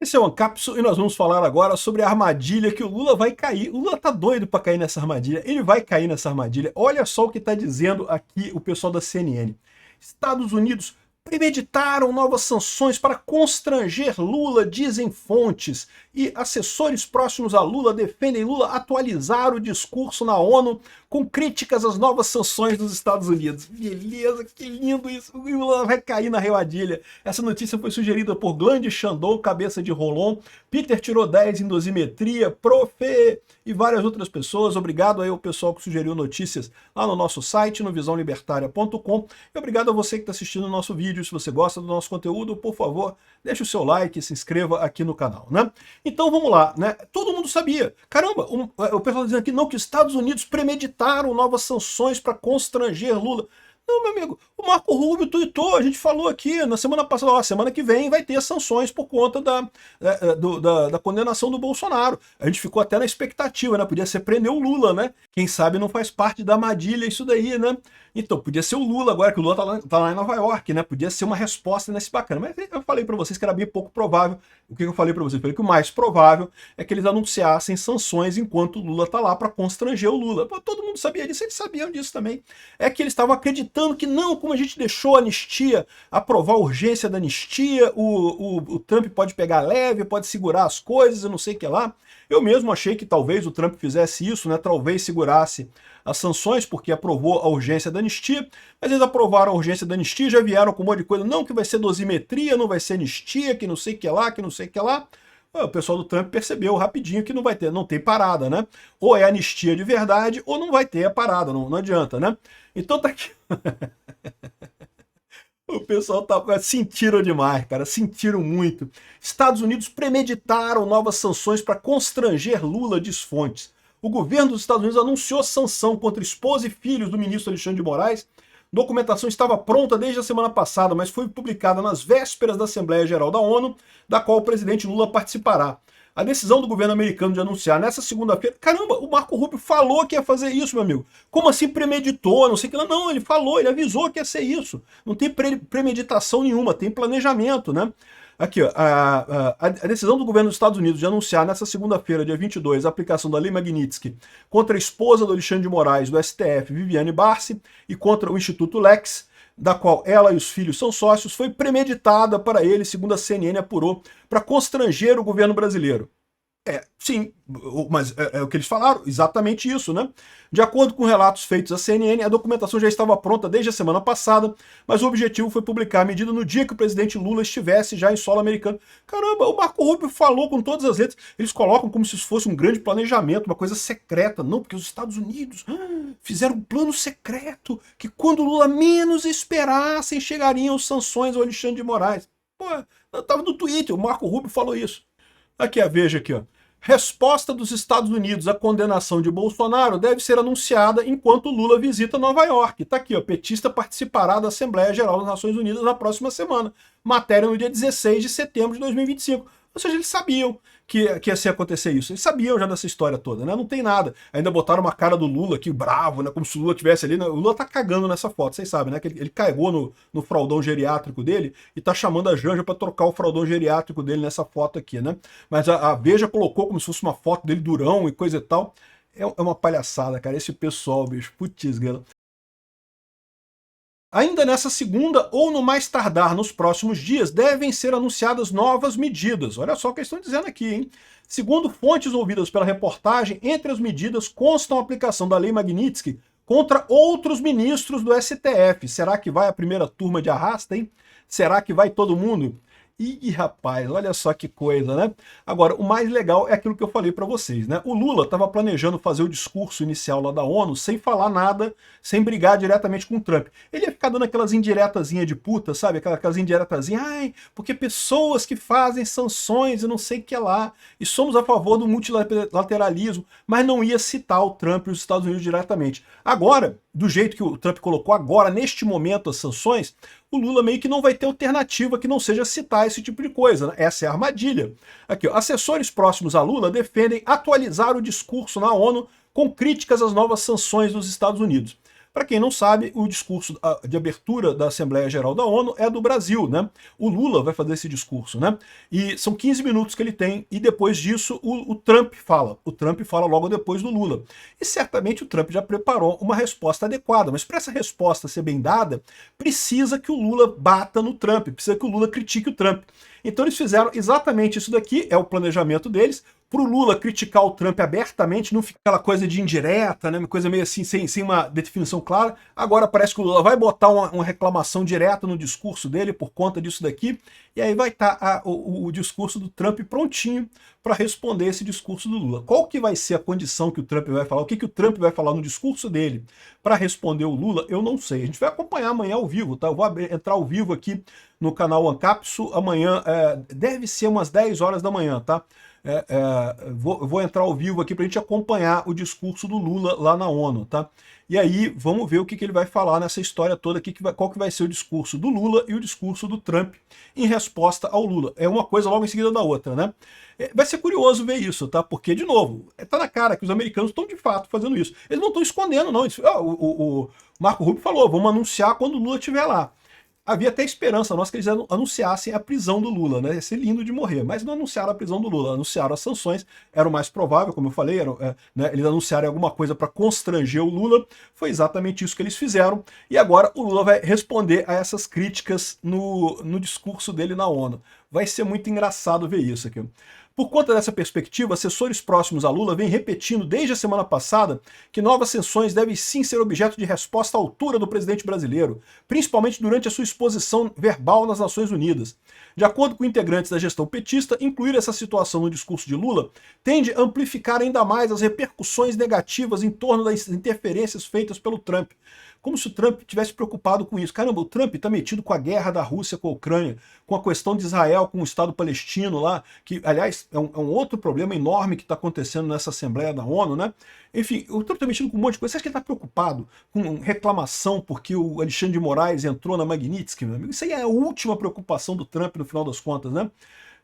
Esse é o Ancapsu e nós vamos falar agora sobre a armadilha que o Lula vai cair. O Lula tá doido para cair nessa armadilha. Ele vai cair nessa armadilha. Olha só o que está dizendo aqui o pessoal da CNN. Estados Unidos premeditaram novas sanções para constranger Lula, dizem fontes. E assessores próximos a Lula defendem Lula atualizar o discurso na ONU com críticas às novas sanções dos Estados Unidos. Beleza, que lindo isso. O Lula vai cair na armadilha. Essa notícia foi sugerida por Gland Chandon, cabeça de Rolon. Peter tirou 10 em dosimetria, Profe e várias outras pessoas. Obrigado aí ao pessoal que sugeriu notícias lá no nosso site, no visãolibertaria.com. E obrigado a você que está assistindo o nosso vídeo. Se você gosta do nosso conteúdo, por favor, deixe o seu like e se inscreva aqui no canal, né? Então vamos lá, né? Todo mundo sabia. Caramba, o pessoal dizendo aqui não, que os Estados Unidos premeditaram novas sanções para constranger Lula. Não, meu amigo, o Marco Rubio tuitou, a gente falou aqui na semana passada, ó, semana que vem vai ter sanções por conta da condenação do Bolsonaro. A gente ficou até na expectativa, né? Podia ser prender o Lula, né? Quem sabe não faz parte da armadilha isso daí, né? Então, podia ser o Lula agora, que o Lula tá lá em Nova York, né? Podia ser uma resposta nesse bacana. Mas eu falei para vocês que era bem pouco provável. O que eu falei para vocês? Eu falei que o mais provável é que eles anunciassem sanções enquanto o Lula tá lá para constranger o Lula. Pô, todo mundo sabia disso, eles sabiam disso também. É que eles estavam acreditando que não, como a gente deixou a anistia, aprovar a urgência da anistia, o Trump pode pegar leve, pode segurar as coisas, eu não sei o que lá. Eu mesmo achei que talvez o Trump fizesse isso, né? Talvez segurasse as sanções, porque aprovou a urgência da anistia, mas eles aprovaram a urgência da anistia, já vieram com um monte de coisa, não, que vai ser dosimetria, não vai ser anistia, que não sei o que lá, que não sei o que lá. O pessoal do Trump percebeu rapidinho que não vai ter, não tem parada, né? Ou é anistia de verdade, ou não vai ter a parada, não adianta, né? Então tá aqui. O pessoal sentiram demais, cara, sentiram muito. Estados Unidos premeditaram novas sanções para constranger Lula, diz fontes. O governo dos Estados Unidos anunciou sanção contra esposa e filhos do ministro Alexandre de Moraes. Documentação estava pronta desde a semana passada, mas foi publicada nas vésperas da Assembleia Geral da ONU, da qual o presidente Lula participará. A decisão do governo americano de anunciar nessa segunda-feira... Caramba, o Marco Rubio falou que ia fazer isso, meu amigo. Como assim premeditou? Não sei o que. Não, ele falou, ele avisou que ia ser isso. Não tem premeditação nenhuma, tem planejamento, né? Aqui, ó, a decisão do governo dos Estados Unidos de anunciar nessa segunda-feira, dia 22, a aplicação da Lei Magnitsky contra a esposa do Alexandre de Moraes, do STF, Viviane Barsi, e contra o Instituto Lex, da qual ela e os filhos são sócios, foi premeditada para ele, segundo a CNN apurou, para constranger o governo brasileiro. Sim, mas é o que eles falaram, exatamente isso, né? De acordo com relatos feitos à CNN, a documentação já estava pronta desde a semana passada, mas o objetivo foi publicar a medida no dia que o presidente Lula estivesse já em solo americano. Caramba, o Marco Rubio falou com todas as letras, eles colocam como se isso fosse um grande planejamento, uma coisa secreta. Não, porque os Estados Unidos fizeram um plano secreto, que quando o Lula menos esperassem, chegariam sanções ao Alexandre de Moraes. Pô, eu tava no Twitter, o Marco Rubio falou isso. Aqui, veja aqui, ó. Resposta dos Estados Unidos à condenação de Bolsonaro deve ser anunciada enquanto Lula visita Nova York. Tá aqui, ó. Petista participará da Assembleia Geral das Nações Unidas na próxima semana. Matéria no dia 16 de setembro de 2025. Ou seja, eles sabiam que ia se acontecer isso. Eles sabiam já dessa história toda, né? Não tem nada. Ainda botaram uma cara do Lula aqui, bravo, né? Como se o Lula estivesse ali. Né? O Lula tá cagando nessa foto, vocês sabem, né? Que ele cagou no fraldão geriátrico dele e tá chamando a Janja para trocar o fraldão geriátrico dele nessa foto aqui, né? Mas a Veja colocou como se fosse uma foto dele durão e coisa e tal. É uma palhaçada, cara. Esse pessoal, bicho, putz, grela. Ainda nessa segunda, ou no mais tardar nos próximos dias, devem ser anunciadas novas medidas. Olha só o que eles estão dizendo aqui, hein? Segundo fontes ouvidas pela reportagem, entre as medidas constam a aplicação da Lei Magnitsky contra outros ministros do STF. Será que vai a primeira turma de arrasta, hein? Será que vai todo mundo? Ih, rapaz, olha só que coisa, né? Agora, o mais legal é aquilo que eu falei para vocês, né? O Lula estava planejando fazer o discurso inicial lá da ONU sem falar nada, sem brigar diretamente com o Trump. Ele ia ficar dando aquelas indiretazinhas de puta, sabe? Aquelas indiretazinhas, ai, porque pessoas que fazem sanções e não sei o que lá, e somos a favor do multilateralismo, mas não ia citar o Trump e os Estados Unidos diretamente. Agora, do jeito que o Trump colocou agora, neste momento, as sanções, o Lula meio que não vai ter alternativa que não seja citar esse tipo de coisa, né? Essa é a armadilha. Aqui, ó, assessores próximos a Lula defendem atualizar o discurso na ONU com críticas às novas sanções dos Estados Unidos. Para quem não sabe, o discurso de abertura da Assembleia Geral da ONU é do Brasil, né? O Lula vai fazer esse discurso, né? E são 15 minutos que ele tem, e depois disso o Trump fala. O Trump fala logo depois do Lula. E certamente o Trump já preparou uma resposta adequada, mas para essa resposta ser bem dada, precisa que o Lula bata no Trump, precisa que o Lula critique o Trump. Então eles fizeram exatamente isso daqui, é o planejamento deles, pro Lula criticar o Trump abertamente, não fica aquela coisa de indireta, né, uma coisa meio assim, sem uma definição clara. Agora parece que o Lula vai botar uma reclamação direta no discurso dele por conta disso daqui, e aí vai estar o discurso do Trump prontinho para responder esse discurso do Lula. Qual que vai ser a condição que o Trump vai falar, o que o Trump vai falar no discurso dele para responder o Lula, eu não sei. A gente vai acompanhar amanhã ao vivo, tá? Eu vou entrar ao vivo aqui no canal Ancapsu amanhã, deve ser umas 10 horas da manhã, tá? Vou entrar ao vivo aqui para a gente acompanhar o discurso do Lula lá na ONU, tá? E aí vamos ver o que ele vai falar nessa história toda, qual que vai ser o discurso do Lula e o discurso do Trump em resposta ao Lula. É uma coisa logo em seguida da outra, né? Vai ser curioso ver isso, tá? Porque, de novo, tá na cara que os americanos estão de fato fazendo isso. Eles não estão escondendo, não. O Marco Rubio falou, vamos anunciar quando o Lula estiver lá. Havia até esperança nossa que eles anunciassem a prisão do Lula, né? Ia ser lindo de morrer, mas não anunciaram a prisão do Lula, anunciaram as sanções, era o mais provável, como eu falei, né, eles anunciaram alguma coisa para constranger o Lula, foi exatamente isso que eles fizeram, e agora o Lula vai responder a essas críticas no discurso dele na ONU. Vai ser muito engraçado ver isso aqui. Por conta dessa perspectiva, assessores próximos a Lula vêm repetindo desde a semana passada que novas sanções devem sim ser objeto de resposta à altura do presidente brasileiro, principalmente durante a sua exposição verbal nas Nações Unidas. De acordo com integrantes da gestão petista, incluir essa situação no discurso de Lula tende a amplificar ainda mais as repercussões negativas em torno das interferências feitas pelo Trump. Como se o Trump tivesse preocupado com isso. Caramba, o Trump está metido com a guerra da Rússia com a Ucrânia, com a questão de Israel, com o Estado palestino lá, que, aliás, é um outro problema enorme que está acontecendo nessa Assembleia da ONU, né? Enfim, o Trump está metido com um monte de coisa. Você acha que ele está preocupado com reclamação porque o Alexandre de Moraes entrou na Magnitsky, meu amigo? Isso aí é a última preocupação do Trump no final das contas, né?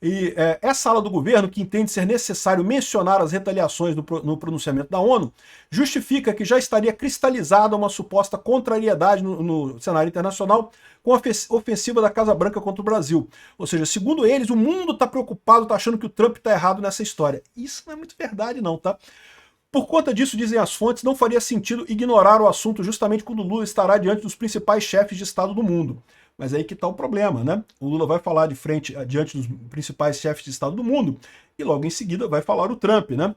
E essa ala do governo, que entende ser necessário mencionar as retaliações no pronunciamento da ONU, justifica que já estaria cristalizada uma suposta contrariedade no cenário internacional com a ofensiva da Casa Branca contra o Brasil. Ou seja, segundo eles, o mundo está preocupado, está achando que o Trump está errado nessa história. Isso não é muito verdade não, tá? Por conta disso, dizem as fontes, não faria sentido ignorar o assunto justamente quando Lula estará diante dos principais chefes de Estado do mundo. Mas aí que está o problema, né? O Lula vai falar de frente diante dos principais chefes de Estado do mundo e logo em seguida vai falar o Trump, né?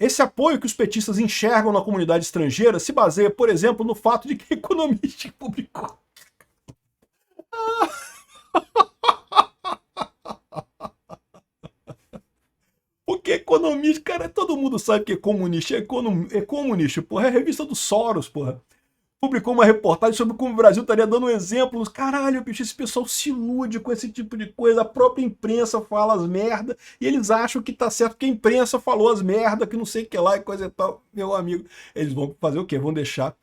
Esse apoio que os petistas enxergam na comunidade estrangeira se baseia, por exemplo, no fato de que economista publicou. Porque economista, cara, todo mundo sabe que é comunista, é comunista, porra, é a revista do Soros, porra. Publicou uma reportagem sobre como o Brasil estaria dando exemplos. Caralho, bicho, esse pessoal se ilude com esse tipo de coisa. A própria imprensa fala as merda e eles acham que tá certo que a imprensa falou as merda, que não sei o que lá e coisa e tal. Meu amigo, eles vão fazer o quê? Vão deixar.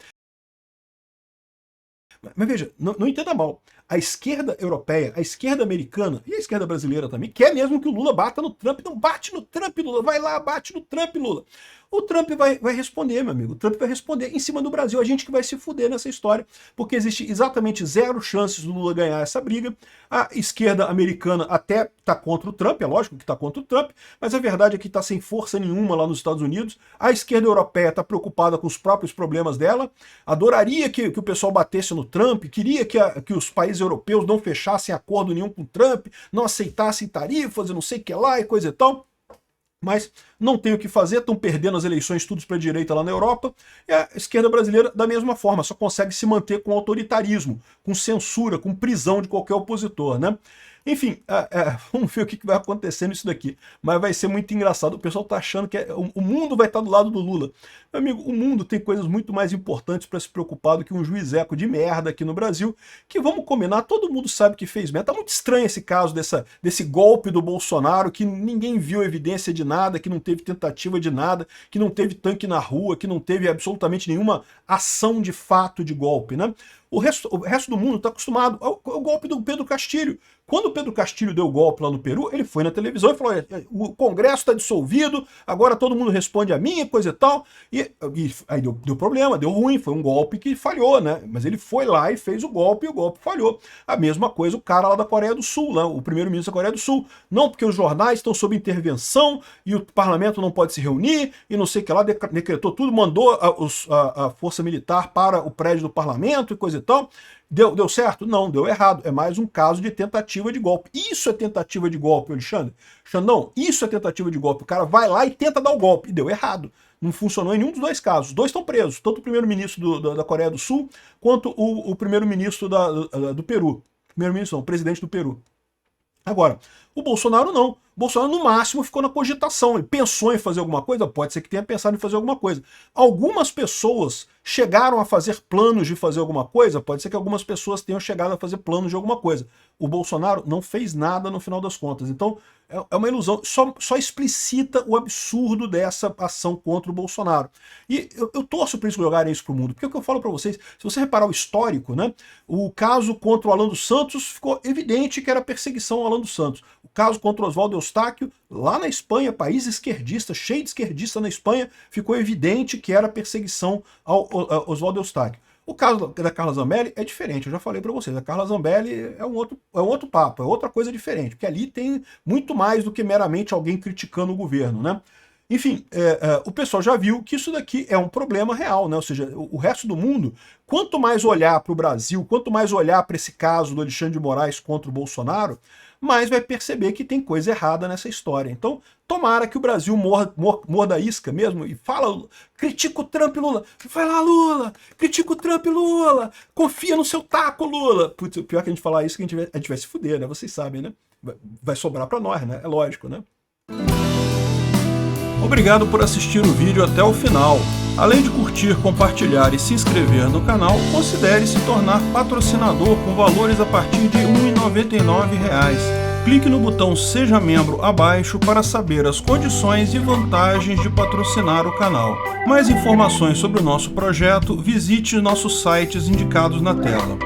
Mas veja, não entenda mal. A esquerda europeia, a esquerda americana e a esquerda brasileira também quer mesmo que o Lula bata no Trump. Não bate no Trump, Lula. Vai lá, bate no Trump, Lula. O Trump vai responder, meu amigo. O Trump vai responder em cima do Brasil. A gente que vai se fuder nessa história, porque existe exatamente zero chances do Lula ganhar essa briga. A esquerda americana até está contra o Trump, é lógico que está contra o Trump, mas a verdade é que está sem força nenhuma lá nos Estados Unidos. A esquerda europeia está preocupada com os próprios problemas dela, adoraria que o pessoal batesse no Trump, queria que os países europeus não fechassem acordo nenhum com o Trump, não aceitassem tarifas e não sei o que lá e coisa e tal. Mas não tem o que fazer, estão perdendo as eleições todos para a direita lá na Europa, e a esquerda brasileira, da mesma forma, só consegue se manter com autoritarismo, com censura, com prisão de qualquer opositor, né? Enfim, vamos ver o que vai acontecer nisso daqui. Mas vai ser muito engraçado. O pessoal tá achando que o mundo vai estar do lado do Lula. Meu amigo, o mundo tem coisas muito mais importantes para se preocupar do que um juizeco de merda aqui no Brasil, que vamos combinar, todo mundo sabe que fez merda. Tá muito estranho esse caso desse golpe do Bolsonaro, que ninguém viu evidência de nada, que não teve tentativa de nada, que não teve tanque na rua, que não teve absolutamente nenhuma ação de fato de golpe, né? O resto do mundo está acostumado ao golpe do Pedro Castilho. Quando o Pedro Castilho deu o golpe lá no Peru, ele foi na televisão e falou: o Congresso está dissolvido, agora todo mundo responde a mim, coisa e tal. E aí deu problema, deu ruim, foi um golpe que falhou, né? Mas ele foi lá e fez o golpe e o golpe falhou. A mesma coisa o cara lá da Coreia do Sul, né? O primeiro-ministro da Coreia do Sul. Não, porque os jornais estão sob intervenção e o parlamento não pode se reunir e não sei o que lá, decretou tudo, mandou a força militar para o prédio do parlamento e coisa e tal. Deu certo? Não, deu errado. É mais um caso de tentativa de golpe. Isso é tentativa de golpe, Alexandre. Xandão, isso é tentativa de golpe. O cara vai lá e tenta dar o golpe. E deu errado. Não funcionou em nenhum dos dois casos. Os dois estão presos. Tanto o primeiro-ministro da Coreia do Sul, quanto o primeiro-ministro do Peru. Primeiro-ministro não, o presidente do Peru. Agora, o Bolsonaro não. O Bolsonaro, no máximo, ficou na cogitação. Ele pensou em fazer alguma coisa? Pode ser que tenha pensado em fazer alguma coisa. Algumas pessoas chegaram a fazer planos de fazer alguma coisa? Pode ser que algumas pessoas tenham chegado a fazer planos de alguma coisa. O Bolsonaro não fez nada no final das contas. Então, é uma ilusão. Só explicita o absurdo dessa ação contra o Bolsonaro. E eu torço para eles jogarem isso para o mundo. Porque é o que eu falo para vocês, se você reparar o histórico, né, o caso contra o Alan dos Santos ficou evidente que era perseguição ao Alan dos Santos. O caso contra o Oswaldo Eustáquio, lá na Espanha, país esquerdista, cheio de esquerdista na Espanha, ficou evidente que era perseguição ao Oswaldo Eustáquio. O caso da Carla Zambelli é diferente, eu já falei para vocês, a Carla Zambelli é um outro papo, é outra coisa diferente, porque ali tem muito mais do que meramente alguém criticando o governo, né? Enfim, o pessoal já viu que isso daqui é um problema real, né? Ou seja, o resto do mundo, quanto mais olhar para o Brasil, quanto mais olhar para esse caso do Alexandre de Moraes contra o Bolsonaro, mais vai perceber que tem coisa errada nessa história. Então, tomara que o Brasil morda a isca mesmo e critica o Trump e Lula. Vai lá, Lula! Critica o Trump e Lula! Confia no seu taco, Lula! Putz, pior que a gente falar isso, que a gente vai se fuder, né? Vocês sabem, né? Vai sobrar para nós, né? É lógico, né? Obrigado por assistir o vídeo até o final. Além de curtir, compartilhar e se inscrever no canal, considere se tornar patrocinador com valores a partir de R$ 1,99. Clique no botão Seja Membro abaixo para saber as condições e vantagens de patrocinar o canal. Mais informações sobre o nosso projeto, visite nossos sites indicados na tela.